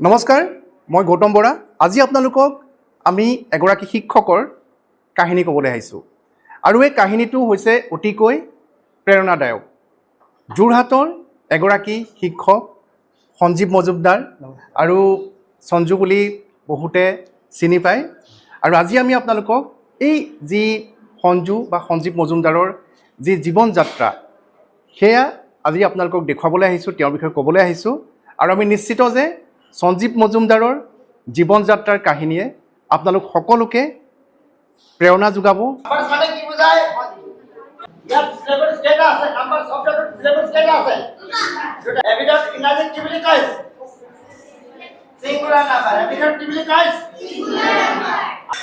নমস্কাৰ, মই গৌতম বৰা। আজি আপোনালোকক আমি এগৰাকী শিক্ষকৰ কাহিনী ক'বলৈ আহিছোঁ আৰু এই কাহিনীটো হৈছে অতিকৈ প্ৰেৰণাদায়ক। যোৰহাটৰ এগৰাকী শিক্ষক সঞ্জীৱ মজুমদাৰ আৰু সঞ্জু বুলি বহুতে চিনি পায়। আৰু আজি আমি আপোনালোকক এই যি সঞ্জু বা সঞ্জীৱ মজুমদাৰৰ যি জীৱন যাত্ৰা সেয়া আজি আপোনালোকক দেখুৱাবলৈ আহিছোঁ, তেওঁৰ বিষয়ে ক'বলৈ আহিছোঁ। আৰু আমি নিশ্চিত যে সঞ্জীৱ মজুমদাৰৰ জীৱন যাত্ৰাৰ কাহিনীয়ে আপোনালোক সকলোকে প্ৰেৰণা যোগাব।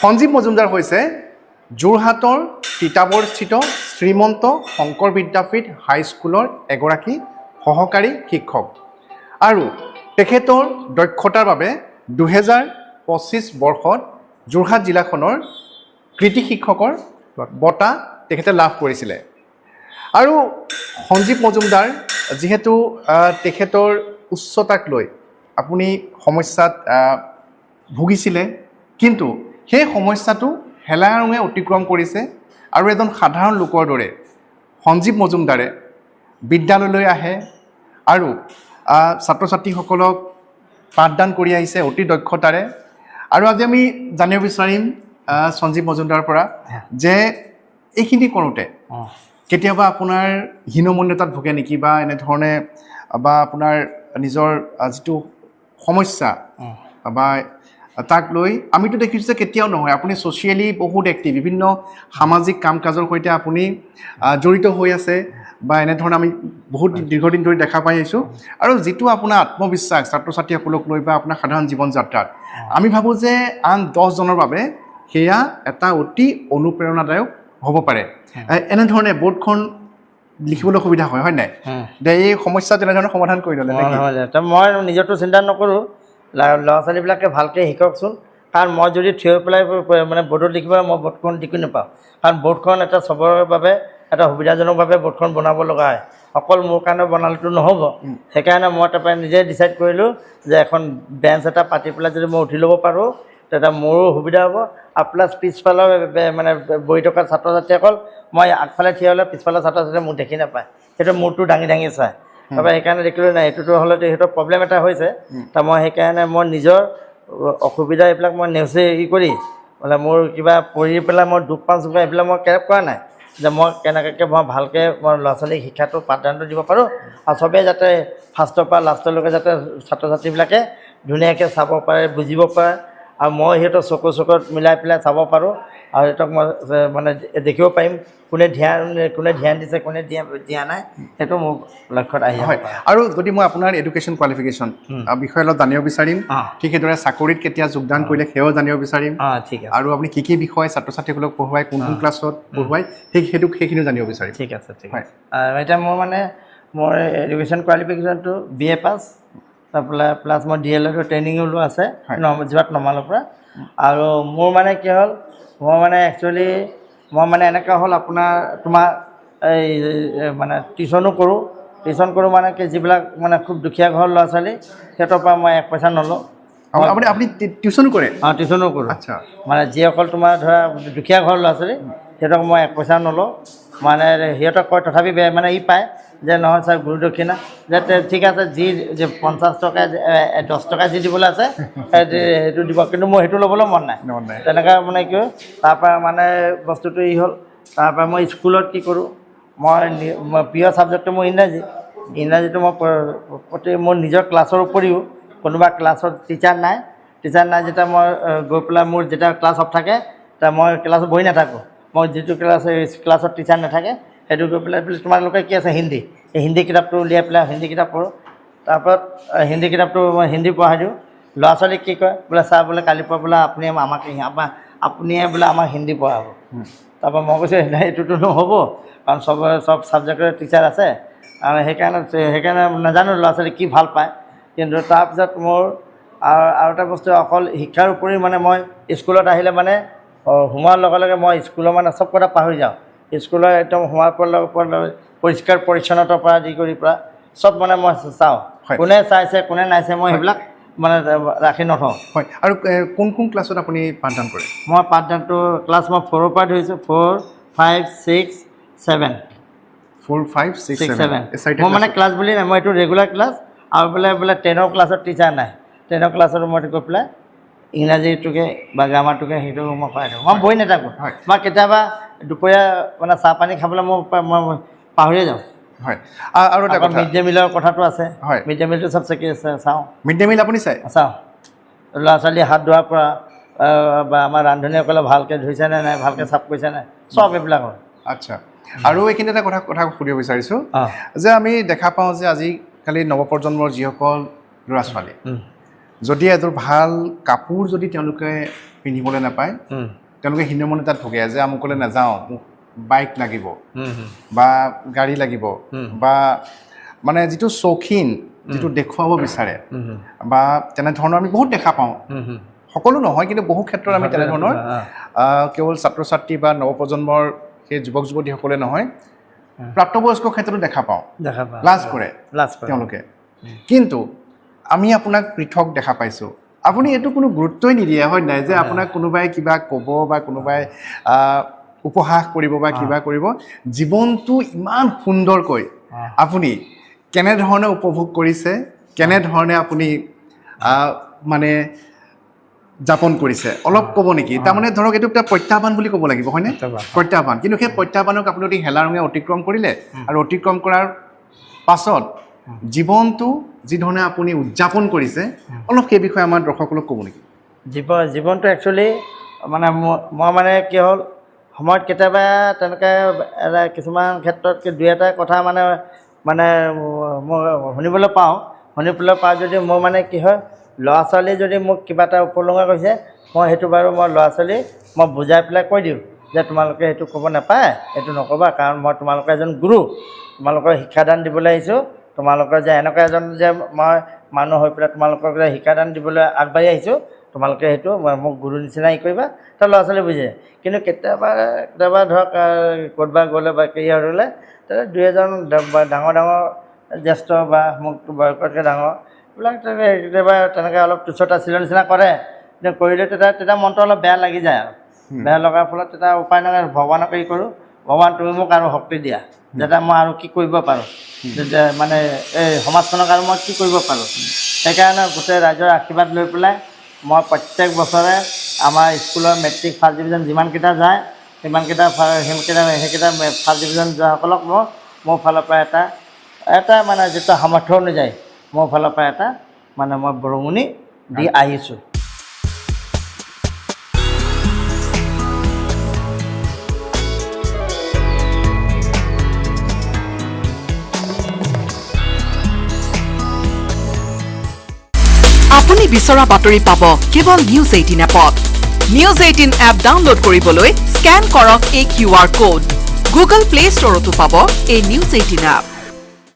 সঞ্জীৱ মজুমদাৰ হৈছে যোৰহাটৰ তিতাবৰস্থিত শ্ৰীমন্ত শংকৰ বিদ্যাপীঠ হাইস্কুলৰ এগৰাকী সহকাৰী শিক্ষক আৰু তেখেতৰ দক্ষতাৰ বাবে 2025 বৰ্ষত যোৰহাট জিলাখনৰ কৃতি শিক্ষকৰ বঁটা তেখেতে লাভ কৰিছিলে। আৰু সঞ্জীৱ মজুমদাৰ যিহেতু তেখেতৰ উচ্চতাক লৈ আপুনি সমস্যাত ভুগিছিলে, কিন্তু সেই সমস্যাটো হেলাৰঙে অতিক্ৰম কৰিছে আৰু এজন সাধাৰণ লোকৰ দৰে সঞ্জীৱ মজুমদাৰে বিদ্যালয়লৈ আহে আৰু ছাত্ৰ ছাত্ৰীসকলক পাঠদান কৰি আহিছে অতি দক্ষতাৰে। আৰু আজি আমি জানিব বিচাৰিম সঞ্জীৱ মজুমদাৰৰ পৰা যে এইখিনি কৰোঁতে কেতিয়াবা আপোনাৰ হীনমন্যতাত ভোগে নেকি, বা এনেধৰণে বা আপোনাৰ নিজৰ যিটো সমস্যা বা তাক লৈ আমিতো দেখিছোঁ যে কেতিয়াও নহয়, আপুনি ছ'চিয়েলি বহুত এক্টিভ, বিভিন্ন সামাজিক কাম কাজৰ সৈতে আপুনি জড়িত হৈ আছে বা এনেধৰণে আমি বহুত দীৰ্ঘদিন ধৰি দেখা পাই আহিছোঁ। আৰু যিটো আপোনাৰ আত্মবিশ্বাস ছাত্ৰ ছাত্ৰীসকলক লৈ বা আপোনাৰ সাধাৰণ জীৱন যাত্ৰাত আমি ভাবোঁ যে আন 10জনৰ বাবে সেয়া এটা অতি অনুপ্ৰেৰণাদায়ক হ'ব পাৰে। এনেধৰণে বৰ্ডখন লিখিবলৈ সুবিধা হয় নাই? এই সমস্যা তেনেধৰণে সমাধান কৰি ল'লে মই নিজৰটো চিন্তা নকৰোঁ, ল'ৰা ছোৱালীবিলাকে ভালকৈ শিককচোন। কাৰণ মই যদি থিয় হৈ পেলাই মানে বৰ্ডত লিখিব মই বৰ্ডখন লিখি নাপাওঁ। কাৰণ বৰ্ডখন এটা চবৰে বাবে এটা সুবিধাজনকভাৱে বৰ্ডখন বনাব লগা হয়, অকল মোৰ কাৰণে বনালেতো নহ'ব। সেইকাৰণে মই তাৰপৰা নিজে ডিচাইড কৰিলোঁ যে এখন বেঞ্চ এটা পাতি পেলাই যদি মই উঠি ল'ব পাৰোঁ তেতিয়া মোৰো সুবিধা হ'ব। আৰু প্লাছ পিছফালৰ মানে বহি থকা ছাত্ৰ ছাত্ৰীসকল মই আগফালে থিয় হ'লে পিছফালৰ ছাত্ৰ ছাত্ৰীয়ে মোক দেখি নাপায়, সেইটো মূৰটো দাঙি দাঙি চায়। তাৰপৰা সেইকাৰণে দেখিলোঁ নাই এইটোতো হ'লে সিহঁতৰ প্ৰব্লেম এটা হৈছে। তাৰ মই সেইকাৰণে মই নিজৰ অসুবিধা এইবিলাক মই নেওচি কৰি মানে মোৰ কিবা পঢ়ি পেলাই মই দুখ পাওঁ চুখ এইবিলাক মই কেৰেপ কৰা নাই, যে মই কেনেকৈ মই ভালকৈ মই ল'ৰা ছোৱালীক শিক্ষাটো পাঠদানটো দিব পাৰোঁ আৰু চবেই যাতে ফাৰ্ষ্টৰ পৰা লাষ্টলৈকে যাতে ছাত্ৰ ছাত্ৰীবিলাকে ধুনীয়াকৈ চাব পাৰে, বুজিব পাৰে আৰু মই সিহঁতৰ চকুত মিলাই পেলাই চাব পাৰোঁ আৰু সিহঁতক মই মানে দেখিব পাৰিম কোনে ধ্যান দিছে কোনে দিয়া নাই, সেইটো মোৰ লক্ষ্যত আহি হয়। আৰু যদি মই আপোনাৰ এডুকেশ্যন কোৱালিফিকেশ্যন বিষয়ে অলপ জানিব বিচাৰিম, ঠিক সেইদৰে চাকৰিত কেতিয়া যোগদান কৰিলে সেয়াও জানিব বিচাৰিম। ঠিক আছে। আৰু আপুনি কি বিষয় ছাত্ৰ ছাত্ৰীসকলক পঢ়ুৱাই, কোন ক্লাছত পঢ়ুৱাই সেইখিনিও জানিব বিচাৰিম। ঠিক আছে, ঠিক আছে। এতিয়া মোৰ এডুকেশ্যন কোৱালিফিকেশ্যনটো BA পাছ, তাৰপৰা প্লাছ মই DLED ট্ৰেইনিঙো লোৱা আছে যোৱাত নমালৰ পৰা। আৰু মোৰ মানে কি হ'ল, মই মানে একচুৱেলি মই মানে এনেকুৱা হ'ল তোমাৰ এই মানে টিউশ্যন কৰোঁ মানে কি যিবিলাক মানে খুব দুখীয়া ঘৰৰ ল'ৰা ছোৱালী সিহঁতৰ পৰা মই 1 পইচা নলওঁ। আপুনি টিউশ্যনো কৰে? টিউশ্যনো কৰোঁ। আচ্ছা। মানে যিসকল তোমাৰ ধৰা দুখীয়া ঘৰৰ ল'ৰা ছোৱালী সিহঁতক মই 1 পইচা নলওঁ। মানে সিহঁতক কয় তথাপি মানে পায় যে নহয় ছাৰ গুৰু দক্ষিণা যে ঠিক আছে যি 50 টকা 10 টকা যি দিবলৈ আছে সেইটো দিব, কিন্তু মোৰ সেইটো ল'বলৈ মন নাই। তেনেকৈ মানে কি হয় তাৰপৰা মানে বস্তুটো হ'ল। তাৰপৰা মই স্কুলত কি কৰোঁ, মই প্ৰিয় ছাবজেক্টটো মোৰ ইংৰাজীটো মই মোৰ নিজৰ ক্লাছৰ উপৰিও কোনোবা ক্লাছত টিচাৰ নাই যেতিয়া মই গৈ পেলাই মোৰ যেতিয়া ক্লাছ অফ থাকে তেতিয়া মই ক্লাছত বহি নাথাকোঁ। মই যিটো ক্লাছত টিচাৰ নাথাকে সেইটো গৈ পেলাই তোমালোকে কি আছে এই হিন্দী কিতাপটো উলিয়াই পেলাই হিন্দী কিতাপ পঢ়োঁ। তাৰপৰা হিন্দী কিতাপটো মই হিন্দী পঢ়াই দিওঁ। ল'ৰা ছোৱালীক কি কয় বোলে ছাৰ বোলে কালিৰ পৰা বোলে আপুনিয়ে বোলে আমাক হিন্দী পঢ়াব। তাৰপৰা মই কৈছোঁ এইটোতো নহ'ব, কাৰণ চব ছাবজেক্টৰে টিচাৰ আছে আৰু সেইকাৰণে নাজানো ল'ৰা ছোৱালী কি ভাল পায়। কিন্তু তাৰপিছত মোৰ আৰু এটা বস্তু অকল শিক্ষাৰ উপৰি মানে মই স্কুলত আহিলে মানে সোমোৱাৰ লগে লগে মই স্কুলৰ মানে চব কথা পাহৰি যাওঁ। স্কুলৰ একদম সোমাৰ পৰিষ্কাৰ পৰিচ্ছন্নতাৰ পৰা আদি কৰি পৰা চব মানে মই চাওঁ, কোনে চাইছে কোনে নাইছে মই সেইবিলাক মানে ৰাখি নথওঁ। হয় আৰু কোন কোন ক্লাছত আপুনি পাঠদান কৰে? মই পাঠদানটো ক্লাছ মই 4ৰ পৰা ধৰিছোঁ, 4, 5, 6, 7। 4, 5, 6, 7 মই মানে ক্লাছ বুলি নাই, মই এইটো ৰেগুলাৰ ক্লাছ আৰু বোলে 10ৰ ক্লাছত টিচাৰ নাই, 10ৰ ক্লাছত মই গৈ পেলাই ইংৰাজীটোকে বা গ্ৰামাৰটোকে সেইটো মই কৰাই থাকোঁ। মই বহি নাথাকোঁ বা কেতিয়াবা দুপৰীয়া মানে চাহ পানী খাবলৈ মই পাহৰিয়ে যাওঁ। হয় আৰু এটা কথা, মিড ডে মিলৰ কথাটো আছে। হয়, মিড ডে মিলটো চব চাওঁ। মিড ডে মিল আপুনি চাই? চাওঁ। ল'ৰা ছোৱালী হাত ধোৱাৰ পৰা বা আমাৰ ৰান্ধনীসকলে ভালকৈ ধুইছে নে নাই, ভালকৈ চাফ কৰিছে নাই, চব এইবিলাক হয়। আচ্ছা আৰু এইখিনি এটা কথা সুধিব বিচাৰিছোঁ যে আমি দেখা পাওঁ যে আজিকালি নৱপ্ৰজন্মৰ যিসকল ল'ৰা ছোৱালী যদি এযোৰ ভাল কাপোৰ যদি তেওঁলোকে পিন্ধিবলৈ নাপায়, তেওঁলোকে হীনমন্যতাত ভোগে যে আমুকলৈ নাযাওঁ, মোক বাইক লাগিব বা গাড়ী লাগিব বা মানে যিটো চৌখিন, যিটো দেখুৱাব বিচাৰে বা তেনেধৰণৰ আমি বহুত দেখা পাওঁ। সকলো নহয় কিন্তু বহু ক্ষেত্ৰত আমি তেনেধৰণৰ কেৱল ছাত্ৰ ছাত্ৰী বা নৱপ্ৰজন্মৰ সেই যুৱক যুৱতীসকলে নহয়, প্ৰাপ্তবয়স্কৰ ক্ষেত্ৰতো দেখা পাওঁ, লাজ কৰে তেওঁলোকে। কিন্তু আমি আপোনাক পৃথক দেখা পাইছোঁ, আপুনি এইটো কোনো গুৰুত্বই নিদিয়ে হয় নাই যে আপোনাক কোনোবাই কিবা ক'ব বা কোনোবাই উপহাস কৰিব বা কিবা কৰিব। জীৱনটো ইমান সুন্দৰকৈ আপুনি কেনেধৰণে উপভোগ কৰিছে, কেনেধৰণে আপুনি মানে যাপন কৰিছে অলপ ক'ব নেকি? তাৰমানে ধৰক এইটো এটা প্ৰত্যাহ্বান বুলি ক'ব লাগিব হয়নে? প্ৰত্যাহ্বান, কিন্তু সেই প্ৰত্যাহ্বানক আপুনি অতি হেলা ৰঙে অতিক্ৰম কৰিলে আৰু অতিক্ৰম কৰাৰ পাছত জীৱনটো যিধৰণে আপুনি উদযাপন কৰিছে অলপ সেই বিষয়ে আমাৰ দৰ্শকসকলক ক'ব নেকি? জীৱনটো একচুৱেলি মানে মই মানে কি হ'ল, সময়ত কেতিয়াবা তেনেকৈ কিছুমান ক্ষেত্ৰত দুই এটা কথা মানে মই শুনিবলৈ পাওঁ যদি মোৰ মানে কি হয়, ল'ৰা ছোৱালী যদি মোক কিবা এটা উপলুঙা কৰিছে, মই সেইটো বাৰু মই ল'ৰা ছোৱালী মই বুজাই পেলাই কৈ দিওঁ যে তোমালোকে সেইটো ক'ব নাপায়, সেইটো নক'বা, কাৰণ মই তোমালোকৰ এজন গুৰু, তোমালোকৰ শিক্ষাদান দিবলৈ আহিছোঁ। তোমালোকৰ যে এনেকুৱা এজন যে মই মানুহ হৈ পেলাই তোমালোকক যে শিক্ষাদান দিবলৈ আগবাঢ়ি আহিছোঁ, তোমালোকে সেইটো মোক গুৰু নিচিনা কৰিবা, তাৰ ল'ৰা ছোৱালী বুজে। কিন্তু কেতিয়াবা ধৰক ক'ৰবাত গ'লে বা কেৰিয়াৰ হ'লে দুই এজন ডাঙৰ জ্যেষ্ঠ বা মোক বয়সতকৈ ডাঙৰ এইবিলাক কেতিয়াবা তেনেকৈ অলপ তুচ্ছ তাচ্ছিল্যৰ নিচিনা কৰে। কিন্তু কৰিলে তেতিয়া মনটো অলপ বেয়া লাগি যায় আৰু বেয়া লগাৰ ফলত তেতিয়া উপায় নহয়, ভগৱানক হেৰি কৰোঁ, ভগৱান তুমি মোক আৰু শক্তি দিয়া যাতে মই আৰু কি কৰিব পাৰোঁ, যেতিয়া মানে এই সমাজখনক আৰু মই কি কৰিব পাৰোঁ। সেইকাৰণে গোটেই ৰাইজৰ আশীৰ্বাদ লৈ পেলাই মই প্ৰত্যেক বছৰে আমাৰ স্কুলৰ মেট্ৰিক ফাৰ্ষ্ট ডিভিজন যিমানকেইটা যায় সেইকেইটা ফাৰ্ষ্ট ডিভিজন যোৱাসকলক মোৰ ফালৰ পৰা এটা মানে যিটো সামৰ্থ্য অনুযায়ী মোৰ ফালৰ পৰা এটা মানে মই বৰঙণি দি আহিছোঁ। আপুনি বিচৰা বাতৰি পাব কেৱল নিউজ 18 এপত। নিউজ 18 এপ ডাউনলোড কৰিবলৈ স্কেন কৰক এই QR কোড। গুগল প্লে ষ্টৰতো পাব এই নিউজ 18 এপ।